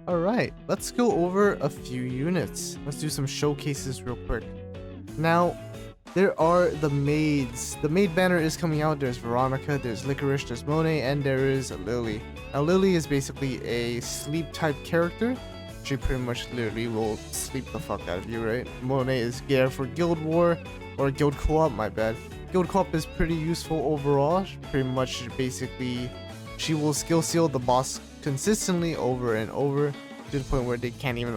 Alright, let's go over a few units. Let's do some showcases real quick. Now, there are the maids. The maid banner is coming out. There's Veronica, there's Licorice, there's Monet, and there is Lily. Now, Lily is basically a sleep type character. She pretty much literally will sleep the fuck out of you, right? Monet is gear for Guild War, or Guild Co-op, my bad. Guild Co-op is pretty useful overall. Pretty much, basically, she will skill seal the boss consistently over and over to the point where they can't even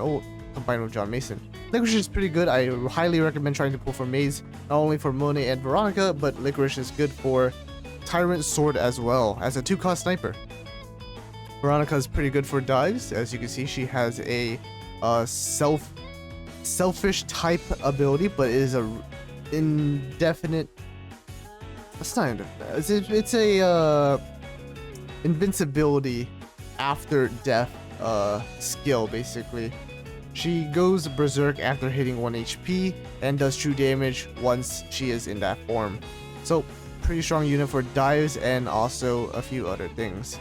combine with John Mason. Licorice is pretty good. I highly recommend trying to pull for Maze, not only for Monet and Veronica, but Licorice is good for Tyrant Sword as well, as a 2-cost sniper. Veronica is pretty good for dives. As you can see, she has a selfish type ability, but it is a indefinite. It's not indefinite. It's a invincibility after death skill, basically. She goes berserk after hitting 1 HP and does true damage once she is in that form. So, pretty strong unit for dives and also a few other things.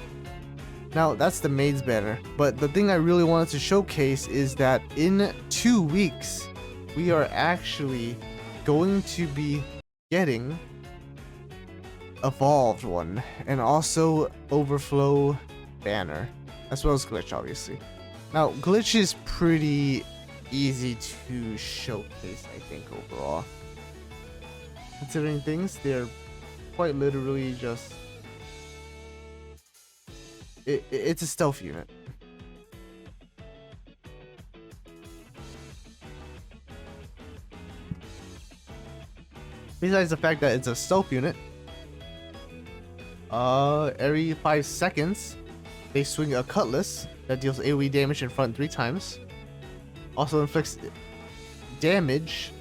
Now, that's the maid's banner, but the thing I really wanted to showcase is that in 2 weeks, we are actually going to be getting Evolved one, and also Overflow banner, as well as Glitch, obviously. Now, Glitch is pretty easy to showcase, I think, overall. Considering things, they're quite literally just... It's a stealth unit. Besides the fact that it's a stealth unit, every 5 seconds, they swing a cutlass that deals AoE damage in front 3 times. Also inflicts damage,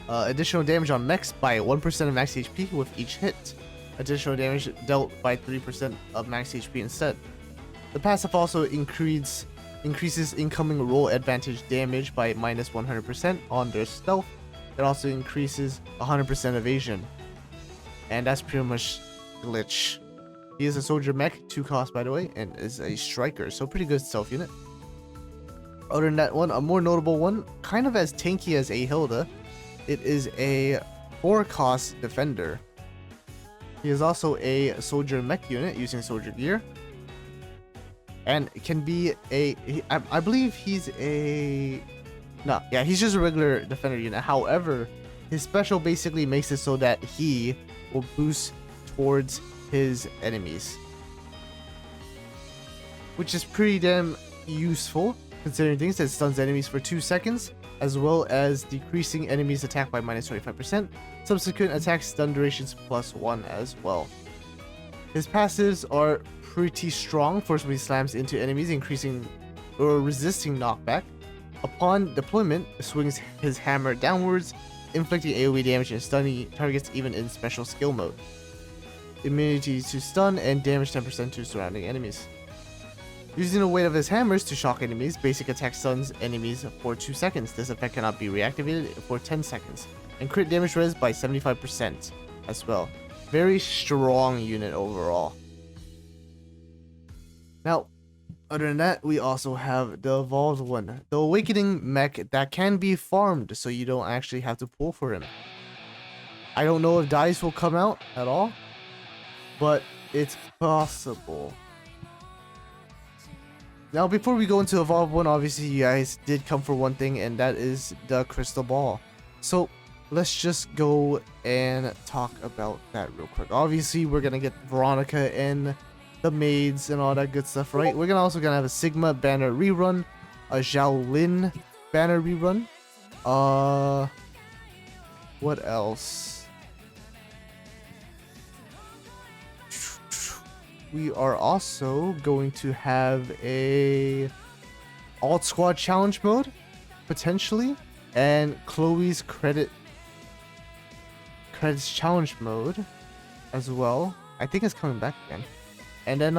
additional damage on mechs by 1% of max HP with each hit. Additional damage dealt by 3% of max HP instead. The passive also increases incoming roll advantage damage by minus 100% on their stealth. It also increases 100% evasion. And that's pretty much Glitch. He is a soldier mech, 2 cost by the way, and is a striker, so pretty good stealth unit. Other than that one, a more notable one, kind of as tanky as a Hilda, it is a 4 cost defender. He is also a soldier mech unit using soldier gear, and can be I believe he's a... No, yeah, he's just a regular defender unit. However, his special basically makes it so that he will boost towards his enemies, which is pretty damn useful considering things that stuns enemies for 2 seconds, as well as decreasing enemies attack by minus 25%, subsequent attack stun durations +1 as well. His passives are pretty strong. Forcibly slams into enemies, increasing or resisting knockback. Upon deployment, swings his hammer downwards, inflicting AoE damage and stunning targets even in special skill mode. Immunity to stun and damage 10% to surrounding enemies. Using the weight of his hammers to shock enemies, basic attack stuns enemies for 2 seconds. This effect cannot be reactivated for 10 seconds. And crit damage res by 75% as well. Very strong unit overall. Now, other than that, we also have the evolved one, the awakening mech that can be farmed, so you don't actually have to pull for him. I don't know if dice will come out at all, but it's possible. Now, before we go into evolved one, obviously you guys did come for one thing, and that is the crystal ball. So let's just go and talk about that real quick. Obviously, we're gonna get Veronica and the maids and all that good stuff, right? We're also gonna have a Sigma banner rerun, a Xiaolin banner rerun. What else? We are also going to have a alt squad challenge mode, potentially, and Chloe's credits challenge mode as well. I think it's coming back again. And then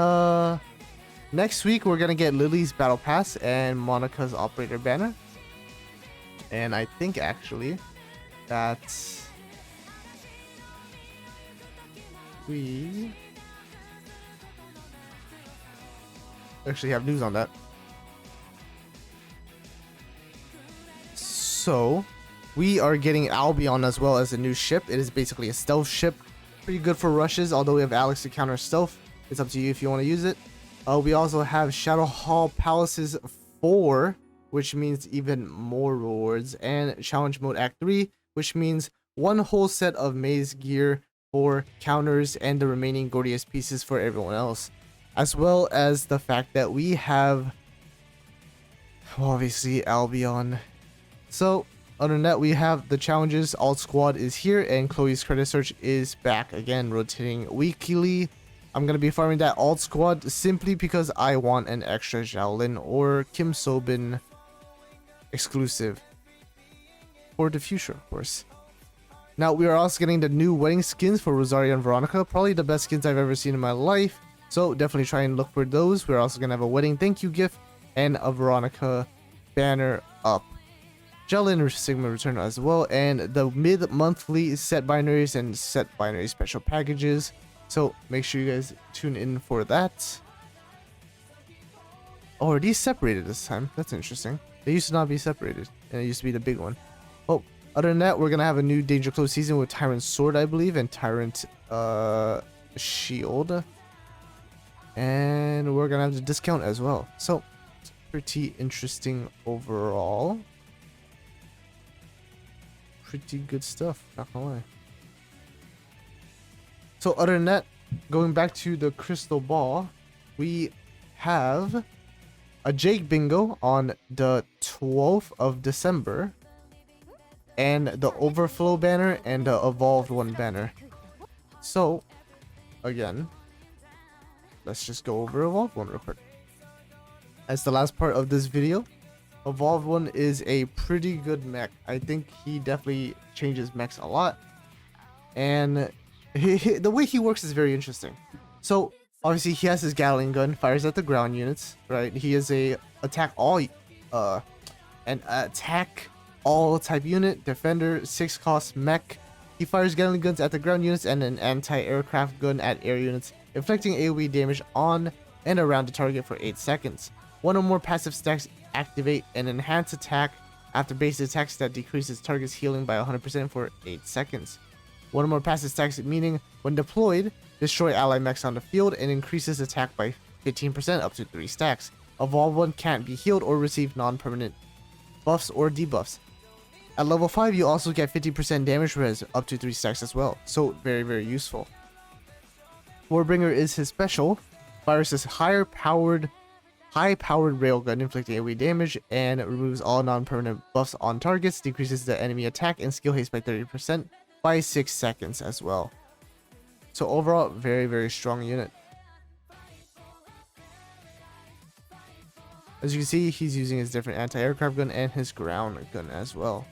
next week we're gonna get Lily's battle pass and Monica's operator banner. And I think actually that we actually have news on that. Also, we are getting Albion as well as a new ship. It is basically a stealth ship. Pretty good for rushes, although we have Alex to counter stealth. It's up to you if you want to use it. We also have Shadow Hall Palaces 4, which means even more rewards. And Challenge Mode Act 3, which means one whole set of maze gear for counters and the remaining Gordius pieces for everyone else. As well as the fact that we have, well, obviously, Albion. So, other than that, we have the challenges. Alt Squad is here, and Chloe's credit search is back again, rotating weekly. I'm going to be farming that Alt Squad simply because I want an extra Xiaolin or Kim Sobin exclusive for the future, of course. Now, we are also getting the new wedding skins for Rosaria and Veronica. Probably the best skins I've ever seen in my life. So, definitely try and look for those. We're also going to have a wedding thank you gift and a Veronica banner up. Xiaolin Sigma return as well. And the mid-monthly set binaries and set binary special packages. So, make sure you guys tune in for that. Oh, are these separated this time? That's interesting. They used to not be separated. And it used to be the big one. Oh. Other than that, we're going to have a new Danger Close season with Tyrant Sword, I believe, and Tyrant Shield. And we're going to have the discount as well. So, it's pretty interesting overall. Pretty good stuff, not gonna lie. So, other than that, going back to the crystal ball, we have a Jake Bingo on the 12th of December. And the Overflow banner and the Evolved One banner. So, again, let's just go over Evolved One real quick. As the last part of this video, Evolved One is a pretty good mech. I think he definitely changes mechs a lot. And the way he works is very interesting. So, obviously, he has his Gatling gun, fires at the ground units, right? He is a attack all type unit, defender, 6 cost mech. He fires Gatling guns at the ground units and an anti-aircraft gun at air units, inflicting AoE damage on and around the target for 8 seconds. One or more passive stacks activate an enhanced attack after base attacks that decreases target's healing by 100% for 8 seconds. One or more passive stacks, meaning when deployed, destroy ally mechs on the field and increases attack by 15% up to 3 stacks. Evolved One can't be healed or receive non-permanent buffs or debuffs. At level 5, you also get 50% damage res up to 3 stacks as well. So, very, very useful. Warbringer is his special. Fires his high-powered railgun, inflicting AoE damage, and removes all non-permanent buffs on targets, decreases the enemy attack and skill haste by 30% by 6 seconds as well. So, overall, very, very strong unit. As you can see, he's using his different anti-aircraft gun and his ground gun as well.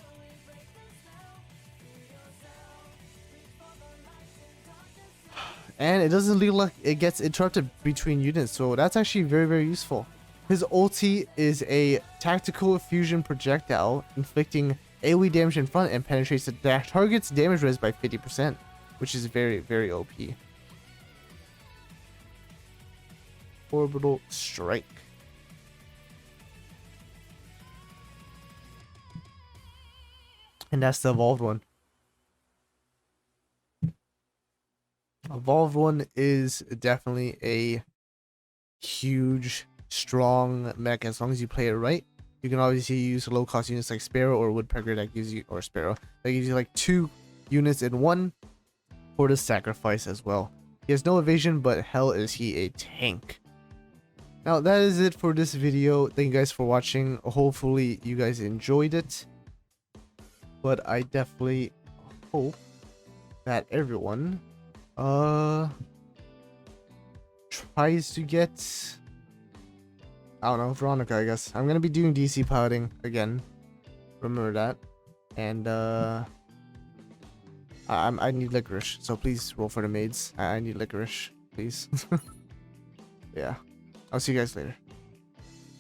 And it doesn't look like it gets interrupted between units, so that's actually very, very useful. His ulti is a tactical fusion projectile, inflicting AoE damage in front and penetrates the target's damage res by 50%, which is very, very OP. Orbital Strike. And that's the Evolved One. Evolved One is definitely a huge, strong mech as long as you play it right. You can obviously use low cost units like Sparrow or Woodpecker that gives you, or Sparrow, that gives you like 2 units in one for the sacrifice as well. He has no evasion, but hell is he a tank. Now that is it for this video. Thank you guys for watching. Hopefully you guys enjoyed it. But I definitely hope that everyone tries to get, I don't know, Veronica, I guess. I'm gonna be doing DC piloting again, remember that. And I need licorice, so please roll for the maids. I need licorice, please. Yeah, I'll see you guys later.